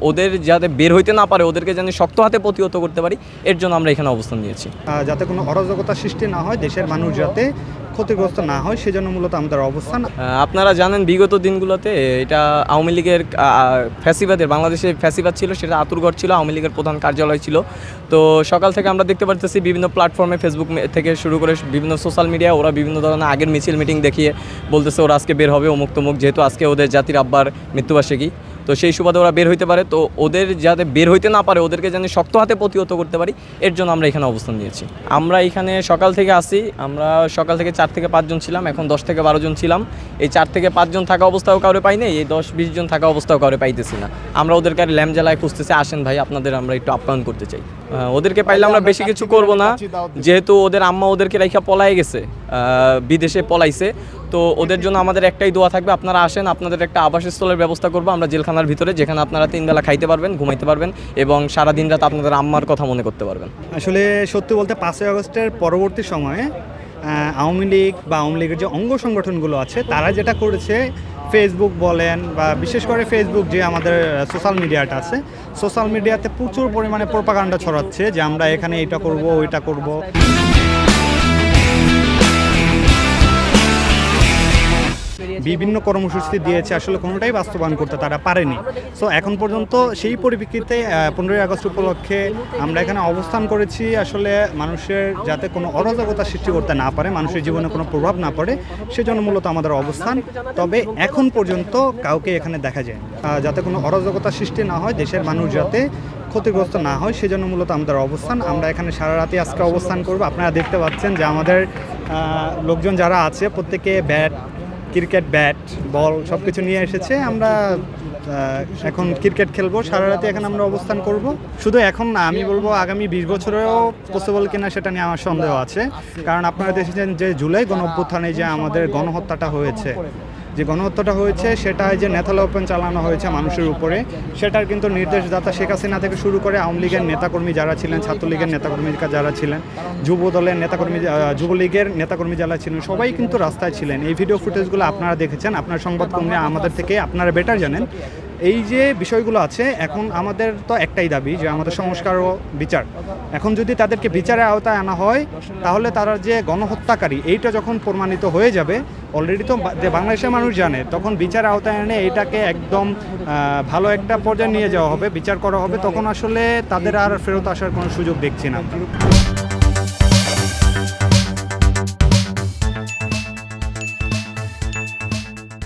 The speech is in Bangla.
ওদের যাতে বের হইতে না পারে, ওদেরকে যেন শক্ত হাতে প্রতিহত করতে পারি, এর জন্য আমরা এখানে অবস্থান নিয়েছি। যাতে কোনো অরাজকতা সৃষ্টি না হয়, দেশের মানুষ যাতে ক্ষতিগ্রস্ত না হয়, সেজন্য মূলত আমাদের অবস্থান। আপনারা জানেন বিগত দিনগুলোতে এটা আওয়ামী লীগের ফ্যাসিবাদের, বাংলাদেশে ফ্যাসিবাদ ছিল, সেটা আতুরঘর ছিল, আওয়ামী লীগের প্রধান কার্যালয় ছিল। তো সকাল থেকে আমরা দেখতে পারতেছি বিভিন্ন প্ল্যাটফর্মে, ফেসবুক থেকে শুরু করে বিভিন্ন সোশ্যাল মিডিয়ায় ওরা বিভিন্ন ধরনের আগের মিছিল মিটিং দেখিয়ে বলতেছে ওরা আজকে বের হবে অমুক তমুক, যেহেতু আজকে ওদের জাতির আব্বার মৃত্যুবার্ষিকী। তো সেই সুবাদে ওরা বের হইতে পারে, তো ওদের যাতে বের হইতে না পারে, ওদেরকে যেন শক্ত হাতে প্রতিহত করতে পারি, এর জন্য আমরা এখানে অবস্থান নিয়েছি। আমরা এখানে সকাল থেকে আসি, আমরা সকাল থেকে 4 থেকে 5 জন ছিলাম, এখন 10 থেকে 12 জন ছিলাম। এই 4 থেকে 5 জন থাকা অবস্থাও কাউরে পাই নাই, এই 10-20 জন থাকা অবস্থাও কাউরে পাইতেছি না। আমরা ওদেরকে ল্যাম্প জ্বালায় খুঁজতেছি, আসেন ভাই আপনাদের আমরা একটু আপ্যায়ন করতে চাই। ওদেরকে পাইলে আমরা বেশি কিছু করব না, যেহেতু ওদের আম্মা ওদেরকে রাইখা পলাই গেছে, বিদেশে পলাইছে। তো ওদের জন্য আমাদের একটাই দোয়া থাকবে, আপনারা আসেন, আপনাদের একটা আবাসস্থলের ব্যবস্থা করবো আমরা জেলখানার ভিতরে, যেখানে আপনারা 3 বেলা খাইতে পারবেন, ঘুমাইতে পারবেন এবং সারা দিন রাত আপনাদের আম্মার কথা মনে করতে পারবেন। আসলে সত্যি বলতে 5ই আগস্টের পরবর্তী সময়ে আওয়ামী লীগ বা আওয়ামী লীগের যে অঙ্গ সংগঠনগুলো আছে, তারা যেটা করেছে, ফেসবুক বলেন বা বিশেষ করে ফেসবুক, যে আমাদের সোশ্যাল মিডিয়াটা আছে, সোশ্যাল মিডিয়াতে প্রচুর পরিমাণে প্রোপাগান্ডা ছড়াচ্ছে যে আমরা এখানে এটা করব, ওইটা করব। বিভিন্ন কর্মসূচি দিয়েছে, আসলে কোনোটাই বাস্তবায়ন করতে তারা পারেনি। সো এখন পর্যন্ত সেই পরিপ্রেক্ষিতে 15ই আগস্ট উপলক্ষে আমরা এখানে অবস্থান করেছি, আসলে মানুষের যাতে কোনো অরাজকতা সৃষ্টি করতে না পারে, মানুষের জীবনে কোনো প্রভাব না পড়ে, সেজন্য মূলত আমাদের অবস্থান। তবে এখন পর্যন্ত কাউকে এখানে দেখা যায় যাতে কোনো অরাজকতা সৃষ্টি না হয়, দেশের মানুষ যাতে ক্ষতিগ্রস্ত না হয়, সেজন্য মূলত আমাদের অবস্থান। আমরা এখানে সারা রাতে আজকে অবস্থান করব। আপনারা দেখতে পাচ্ছেন যে আমাদের লোকজন যারা আছে প্রত্যেকে ব্যাট, ক্রিকেট ব্যাট, বল সব কিছু নিয়ে এসেছে। আমরা এখন ক্রিকেট খেলবো, সারা রাতে এখানে আমরা অবস্থান করব। শুধু এখন না, আমি বলবো আগামী 20 বছরেও পসিবল কিনা সেটা নিয়ে আমার সন্দেহ আছে। কারণ আপনারা দেখেছেন যে জুলাই গণঅভ্যুত্থানে যে আমাদের গণহত্যাটা হয়েছে, সেটা যে নেথাল ওপেন চালানো হয়েছে মানুষের উপরে, সেটার কিন্তু নির্দেশদাতা শেখ হাসিনা থেকে শুরু করে আওয়ামী লীগের নেতাকর্মী যারা ছিলেন, ছাত্রলীগের নেতাকর্মী যারা ছিলেন, যুবদলের নেতাকর্মী, যুবলীগের নেতাকর্মী যারা ছিলেন, সবাই কিন্তু রাস্তায় ছিলেন। এই ভিডিও ফুটেজগুলো আপনারা দেখেছেন, আপনার সংবাদকর্মী আমাদের থেকে আপনারা বেটার জানেন। এই যে বিষয়গুলো আছে, এখন আমাদের তো একটাই দাবি যে আমাদের সংস্কার ও বিচার। এখন যদি তাদেরকে বিচারের আওতায় আনা হয়, তাহলে তারা যে গণহত্যাকারী এইটা যখন প্রমাণিত হয়ে যাবে, অলরেডি তো বাংলাদেশের মানুষ জানে, তখন বিচারের আওতায় এনে এটাকে একদম ভালো একটা পর্যায়ে নিয়ে যাওয়া হবে, বিচার করা হবে, তখন আসলে তাদের আর ফেরত আসার কোনো সুযোগ দেখছি না।